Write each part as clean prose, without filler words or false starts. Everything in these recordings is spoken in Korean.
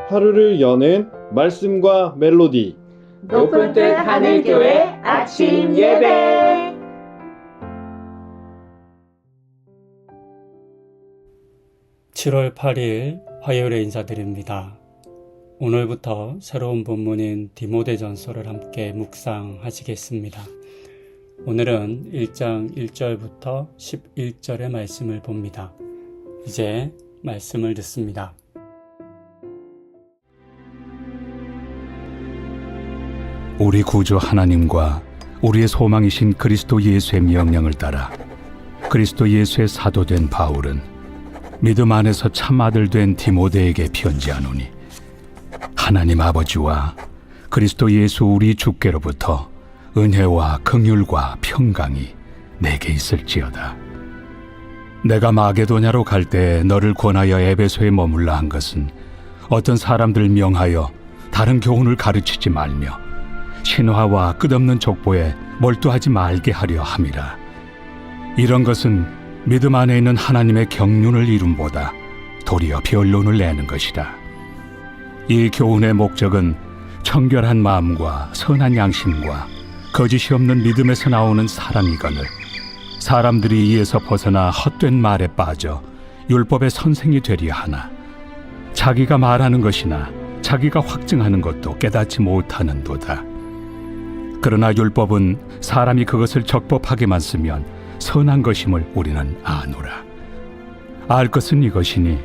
하루를 여는 말씀과 멜로디 높은 뜻 하늘교회 아침 예배. (7월 8일) 화요일에 인사드립니다. 오늘부터 새로운 본문인 디모데전서를 함께 묵상하시겠습니다. 오늘은 1장 1절부터 11절의 말씀을 봅니다. 이제 말씀을 듣습니다. 우리 구주 하나님과 우리의 소망이신 그리스도 예수의 명령을 따라 그리스도 예수의 사도된 바울은 믿음 안에서 참 아들 된 디모데에게 편지하노니, 하나님 아버지와 그리스도 예수 우리 주께로부터 은혜와 긍휼과 평강이 내게 있을지어다. 내가 마게도냐로 갈 때 너를 권하여 에베소에 머물라 한 것은 어떤 사람들 명하여 다른 교훈을 가르치지 말며 신화와 끝없는 족보에 몰두하지 말게 하려 함이라. 이런 것은 믿음 안에 있는 하나님의 경륜을 이룸보다 도리어 변론을 내는 것이다. 이 교훈의 목적은 청결한 마음과 선한 양심과 거짓이 없는 믿음에서 나오는 사랑이거늘 사람들이 이에서 벗어나 헛된 말에 빠져 율법의 선생이 되려 하나, 자기가 말하는 것이나 자기가 확증하는 것도 깨닫지 못하는도다. 그러나 율법은 사람이 그것을 적법하게만 쓰면 선한 것임을 우리는 아노라. 알 것은 이것이니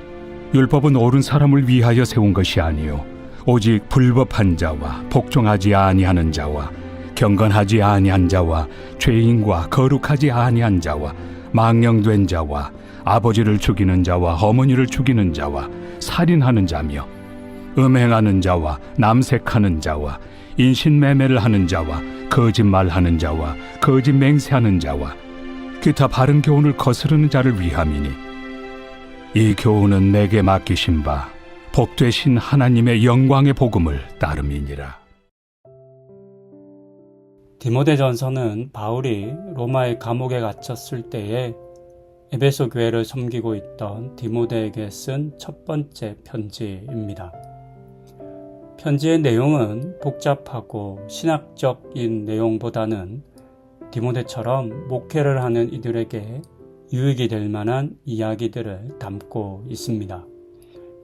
율법은 옳은 사람을 위하여 세운 것이 아니요 오직 불법한 자와 복종하지 아니하는 자와 경건하지 아니한 자와 죄인과 거룩하지 아니한 자와 망령된 자와 아버지를 죽이는 자와 어머니를 죽이는 자와 살인하는 자며 음행하는 자와 남색하는 자와 인신매매를 하는 자와 거짓말하는 자와 거짓 맹세하는 자와 기타 바른 교훈을 거스르는 자를 위함이니, 이 교훈은 내게 맡기신 바 복되신 하나님의 영광의 복음을 따름이니라. 디모데전서는 바울이 로마의 감옥에 갇혔을 때에 에베소 교회를 섬기고 있던 디모데에게 쓴 첫 번째 편지입니다. 편지의 내용은 복잡하고 신학적인 내용보다는 디모데처럼 목회를 하는 이들에게 유익이 될 만한 이야기들을 담고 있습니다.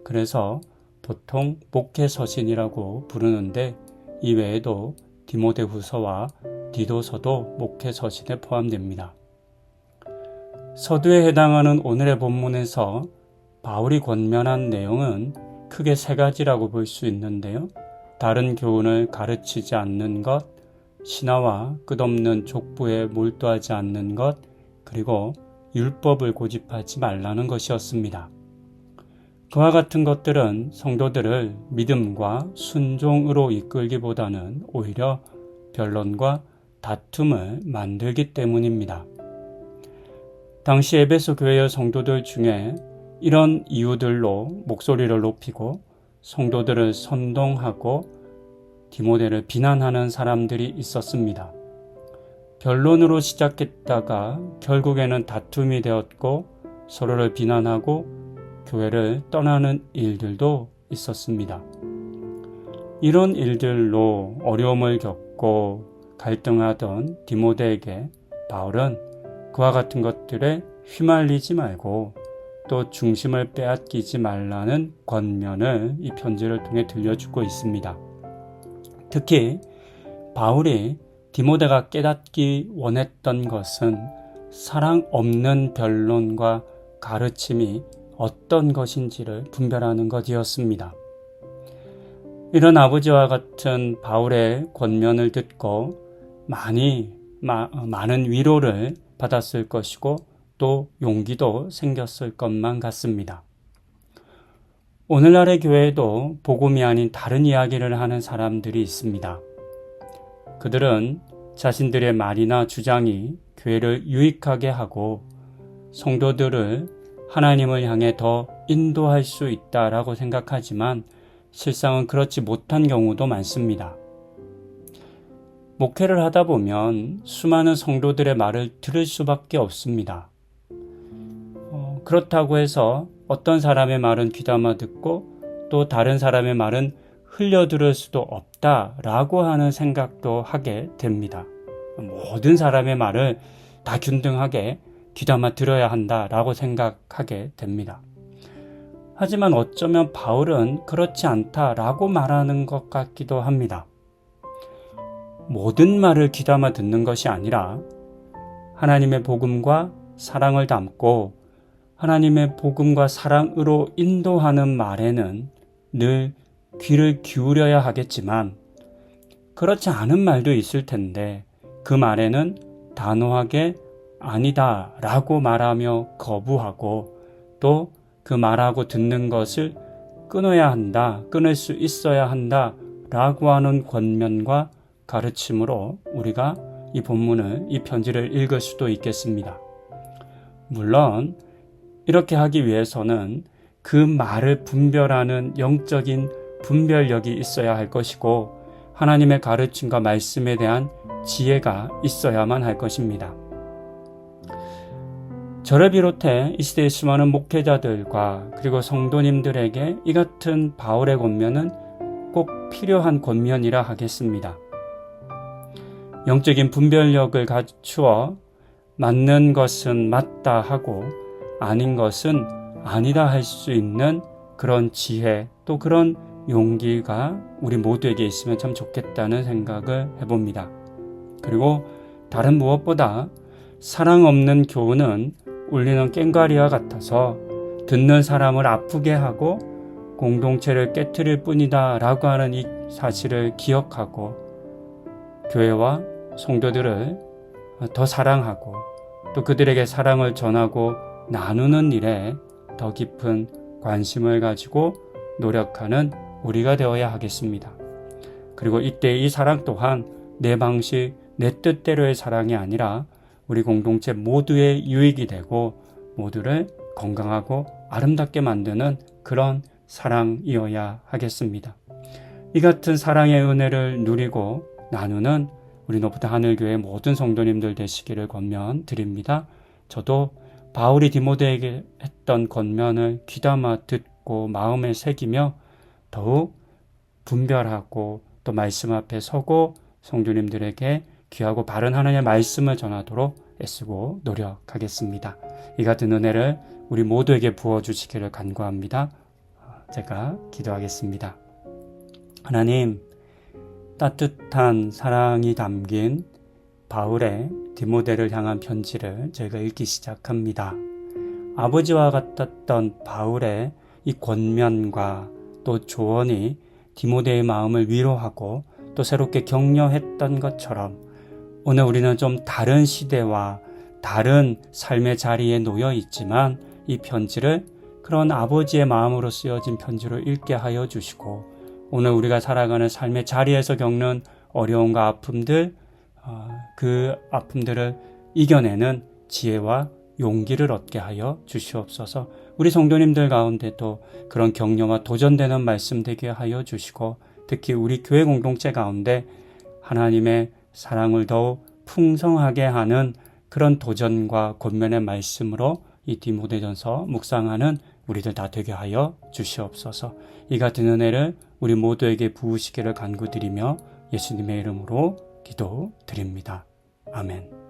그래서 보통 목회서신이라고 부르는데, 이 외에도 디모데후서와 디도서도 목회서신에 포함됩니다. 서두에 해당하는 오늘의 본문에서 바울이 권면한 내용은 크게 세 가지라고 볼 수 있는데요. 다른 교훈을 가르치지 않는 것, 신화와 끝없는 족보에 몰두하지 않는 것, 그리고 율법을 고집하지 말라는 것이었습니다. 그와 같은 것들은 성도들을 믿음과 순종으로 이끌기보다는 오히려 변론과 다툼을 만들기 때문입니다. 당시 에베소 교회의 성도들 중에 이런 이유들로 목소리를 높이고 성도들을 선동하고 디모데를 비난하는 사람들이 있었습니다. 변론으로 시작했다가 결국에는 다툼이 되었고 서로를 비난하고 교회를 떠나는 일들도 있었습니다. 이런 일들로 어려움을 겪고 갈등하던 디모데에게 바울은 그와 같은 것들에 휘말리지 말고 또 중심을 빼앗기지 말라는 권면을 이 편지를 통해 들려주고 있습니다. 특히 바울이 디모데가 깨닫기 원했던 것은 사랑 없는 변론과 가르침이 어떤 것인지를 분별하는 것이었습니다. 이런 아버지와 같은 바울의 권면을 듣고 많은 위로를 받았을 것이고 또 용기도 생겼을 것만 같습니다. 오늘날의 교회에도 복음이 아닌 다른 이야기를 하는 사람들이 있습니다. 그들은 자신들의 말이나 주장이 교회를 유익하게 하고 성도들을 하나님을 향해 더 인도할 수 있다라고 생각하지만 실상은 그렇지 못한 경우도 많습니다. 목회를 하다 보면 수많은 성도들의 말을 들을 수밖에 없습니다. 그렇다고 해서 어떤 사람의 말은 귀담아 듣고 또 또 다른 사람의 말은 흘려들을 수도 없다라고 하는 생각도 하게 됩니다. 모든 사람의 말을 다 균등하게 귀담아 들어야 한다라고 생각하게 됩니다. 하지만 어쩌면 바울은 그렇지 않다라고 말하는 것 같기도 합니다. 모든 말을 귀담아 듣는 것이 아니라 하나님의 복음과 사랑을 담고 하나님의 복음과 사랑으로 인도하는 말에는 늘 귀를 기울여야 하겠지만 그렇지 않은 말도 있을 텐데 그 말에는 단호하게 아니다 라고 말하며 거부하고 또 그 말하고 듣는 것을 끊어야 한다, 끊을 수 있어야 한다 라고 하는 권면과 가르침으로 우리가 이 본문을, 이 편지를 읽을 수도 있겠습니다. 물론 이렇게 하기 위해서는 그 말을 분별하는 영적인 분별력이 있어야 할 것이고 하나님의 가르침과 말씀에 대한 지혜가 있어야만 할 것입니다. 저를 비롯해 이 시대의 수많은 목회자들과 그리고 성도님들에게 이 같은 바울의 권면은 꼭 필요한 권면이라 하겠습니다. 영적인 분별력을 갖추어 맞는 것은 맞다 하고 아닌 것은 아니다 할 수 있는 그런 지혜 또 그런 용기가 우리 모두에게 있으면 참 좋겠다는 생각을 해봅니다. 그리고 다른 무엇보다 사랑 없는 교훈은 울리는 꽹과리와 같아서 듣는 사람을 아프게 하고 공동체를 깨트릴 뿐이다 라고 하는 이 사실을 기억하고 교회와 성도들을 더 사랑하고 또 그들에게 사랑을 전하고 나누는 일에 더 깊은 관심을 가지고 노력하는 우리가 되어야 하겠습니다. 그리고 이때 이 사랑 또한 내 방식, 내 뜻대로의 사랑이 아니라 우리 공동체 모두의 유익이 되고 모두를 건강하고 아름답게 만드는 그런 사랑이어야 하겠습니다. 이 같은 사랑의 은혜를 누리고 나누는 우리 높은 하늘교회 모든 성도님들 되시기를 권면드립니다. 저도 바울이 디모데에게 했던 권면을 귀담아 듣고 마음에 새기며 더욱 분별하고 또 말씀 앞에 서고 성도님들에게 귀하고 바른 하나님의 말씀을 전하도록 애쓰고 노력하겠습니다. 이 같은 은혜를 우리 모두에게 부어주시기를 간구합니다. 제가 기도하겠습니다. 하나님, 따뜻한 사랑이 담긴 바울의 디모데를 향한 편지를 저희가 읽기 시작합니다. 아버지와 같았던 바울의 이 권면과 또 조언이 디모데의 마음을 위로하고 또 새롭게 격려했던 것처럼 오늘 우리는 좀 다른 시대와 다른 삶의 자리에 놓여 있지만 이 편지를 그런 아버지의 마음으로 쓰여진 편지로 읽게 하여 주시고 오늘 우리가 살아가는 삶의 자리에서 겪는 어려움과 아픔들, 그 아픔들을 이겨내는 지혜와 용기를 얻게 하여 주시옵소서. 우리 성도님들 가운데도 그런 격려와 도전되는 말씀 되게 하여 주시고 특히 우리 교회 공동체 가운데 하나님의 사랑을 더욱 풍성하게 하는 그런 도전과 권면의 말씀으로 이 디모데전서 묵상하는 우리들 다 되게 하여 주시옵소서. 이 같은 은혜를 우리 모두에게 부으시기를 간구드리며 예수님의 이름으로 기도드립니다. 아멘.